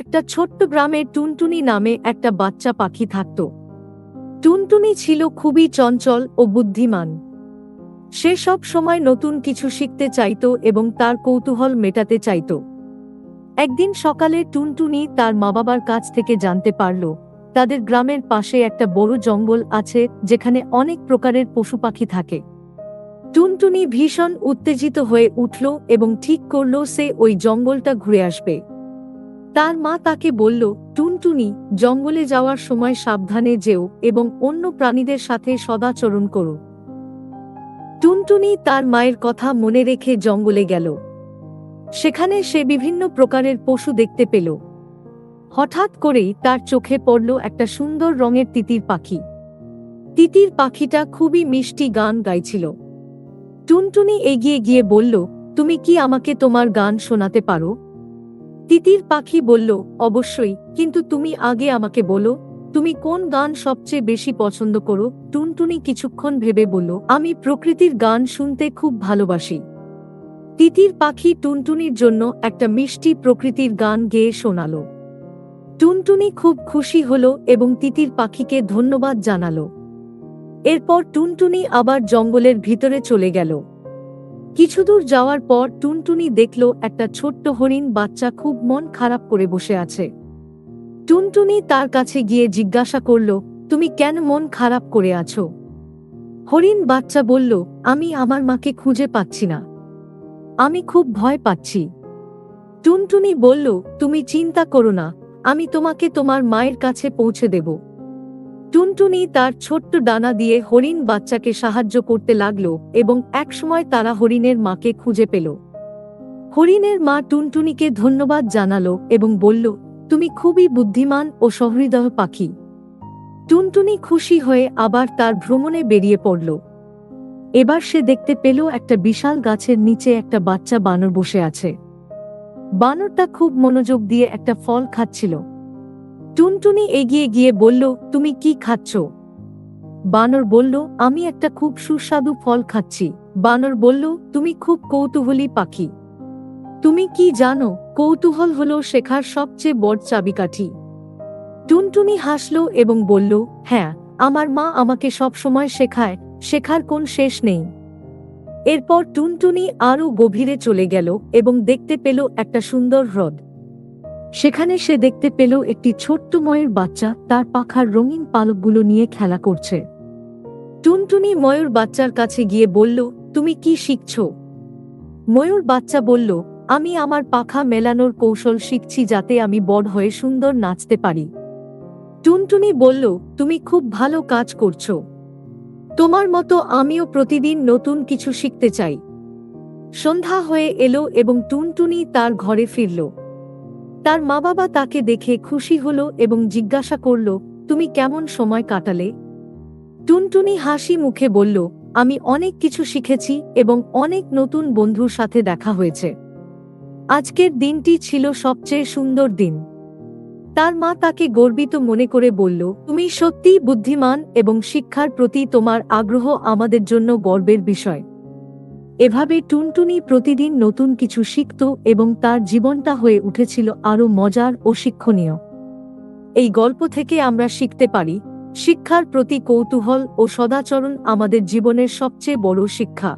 একটা ছোট্ট গ্রামে টুনটুনি নামে একটা বাচ্চা পাখি থাকত। টুনটুনি ছিল খুবই চঞ্চল ও বুদ্ধিমান। সে সব সময় নতুন কিছু শিখতে চাইত এবং তার কৌতূহল মেটাতে চাইত। একদিন সকালে টুনটুনি তার মা বাবার কাছ থেকে জানতে পারল তাদের গ্রামের পাশে একটা বড় জঙ্গল আছে যেখানে অনেক প্রকারের পশু পাখি থাকে। টুনটুনি ভীষণ উত্তেজিত হয়ে উঠল এবং ঠিক করল সে ওই জঙ্গলটা ঘুরে আসবে। তার মা তাকে বলল, টুনটুনি, জঙ্গলে যাওয়ার সময় সাবধানে যেও এবং অন্য প্রাণীদের সাথে সদাচরণ করো। টুনটুনি তার মায়ের কথা মনে রেখে জঙ্গলে গেল। সেখানে সে বিভিন্ন প্রকারের পশু দেখতে পেল। হঠাৎ করেই তার চোখে পড়ল একটা সুন্দর রঙের তিতির পাখি। তিতির পাখিটা খুবই মিষ্টি গান গাইছিল। টুনটুনি এগিয়ে গিয়ে বলল, তুমি কি আমাকে তোমার গান শোনাতে পারো? তিতির পাখি বলল, অবশ্যই, কিন্তু তুমি আগে আমাকে বলো তুমি কোন গান সবচেয়ে বেশি পছন্দ করো। টুনটুনি কিছুক্ষণ ভেবে বলল, আমি প্রকৃতির গান শুনতে খুব ভালোবাসি। তিতির পাখি টুনটুনির জন্য একটা মিষ্টি প্রকৃতির গান গেয়ে শোনাল। টুনটুনি খুব খুশি হল এবং তিতির পাখিকে ধন্যবাদ জানাল। এরপর টুনটুনি আবার জঙ্গলের ভিতরে চলে গেল। কিছুদূর যাওয়ার পর টুনটুনি দেখল একটা ছোট্ট হরিণ বাচ্চা খুব মন খারাপ করে বসে আছে। টুনটুনি তার কাছে গিয়ে জিজ্ঞাসা করল, তুমি কেন মন খারাপ করে আছো? হরিণ বাচ্চা বলল, আমি আমার মাকে খুঁজে পাচ্ছি না, আমি খুব ভয় পাচ্ছি। টুনটুনি বলল, তুমি চিন্তা করো না, আমি তোমাকে তোমার মায়ের কাছে পৌঁছে দেব। টুনটুনি তার ছোট্ট ডানা দিয়ে হরিণ বাচ্চাকে সাহায্য করতে লাগল এবং একসময় তারা হরিণের মাকে খুঁজে পেল। হরিণের মা টুনটুনিকে ধন্যবাদ জানালো এবং বলল, তুমি খুবই বুদ্ধিমান ও সহৃদয় পাখি। টুনটুনি খুশি হয়ে আবার তার ভ্রমণে বেরিয়ে পড়ল। এবার সে দেখতে পেল একটা বিশাল গাছের নিচে একটা বাচ্চা বানর বসে আছে। বানরটা খুব মনোযোগ দিয়ে একটা ফল খাচ্ছিল। টুনটুনি এগিয়ে গিয়ে বলল, তুমি কি খাচ্ছ? বানর বলল, আমি একটা খুব সুস্বাদু ফল খাচ্ছি। বানর বলল, তুমি খুব কৌতূহলী পাখি। তুমি কি জানো, কৌতূহল হলো শেখার সবচেয়ে বড় চাবিকাঠি। টুনটুনি হাসল এবং বলল, হ্যাঁ, আমার মা আমাকে সবসময় শেখায়, শেখার কোন শেষ নেই। এরপর টুনটুনি আরও গভীরে চলে গেল এবং দেখতে পেল একটা সুন্দর হ্রদ। সেখানে সে দেখতে পেল একটি ছোট্ট ময়ূর বাচ্চা তার পাখার রঙিন পালকগুলো নিয়ে খেলা করছে। টুনটুনি ময়ূর বাচ্চার কাছে গিয়ে বলল, তুমি কি শিখছ? ময়ূর বাচ্চা বলল, আমি আমার পাখা মেলানোর কৌশল শিখছি যাতে আমি বড় হয়ে সুন্দর নাচতে পারি। টুনটুনি বলল, তুমি খুব ভালো কাজ করছো। তোমার মতো আমিও প্রতিদিন নতুন কিছু শিখতে চাই। সন্ধ্যা হয়ে এলো এবং টুনটুনি তার ঘরে ফিরল। তার মা বাবা তাকে দেখে খুশি হলো এবং জিজ্ঞাসা করল, তুমি কেমন সময় কাটালে? টুনটুনি হাসি মুখে বলল, আমি অনেক কিছু শিখেছি এবং অনেক নতুন বন্ধুর সাথে দেখা হয়েছে। আজকের দিনটি ছিল সবচেয়ে সুন্দর দিন। তার মা তাকে গর্বিত মনে করে বলল, তুমি সত্যিই বুদ্ধিমান এবং শিক্ষার প্রতি তোমার আগ্রহ আমাদের জন্য গর্বের বিষয়। এভাবে টুনটুনি প্রতিদিন নতুন কিছু শিখত এবং তার জীবনটা হয়ে উঠেছিল আরও মজার ও শিক্ষণীয়। এই গল্প থেকে আমরা শিখতে পারি, শিক্ষার প্রতি কৌতূহল ও সদাচরণ আমাদের জীবনের সবচেয়ে বড় শিক্ষা।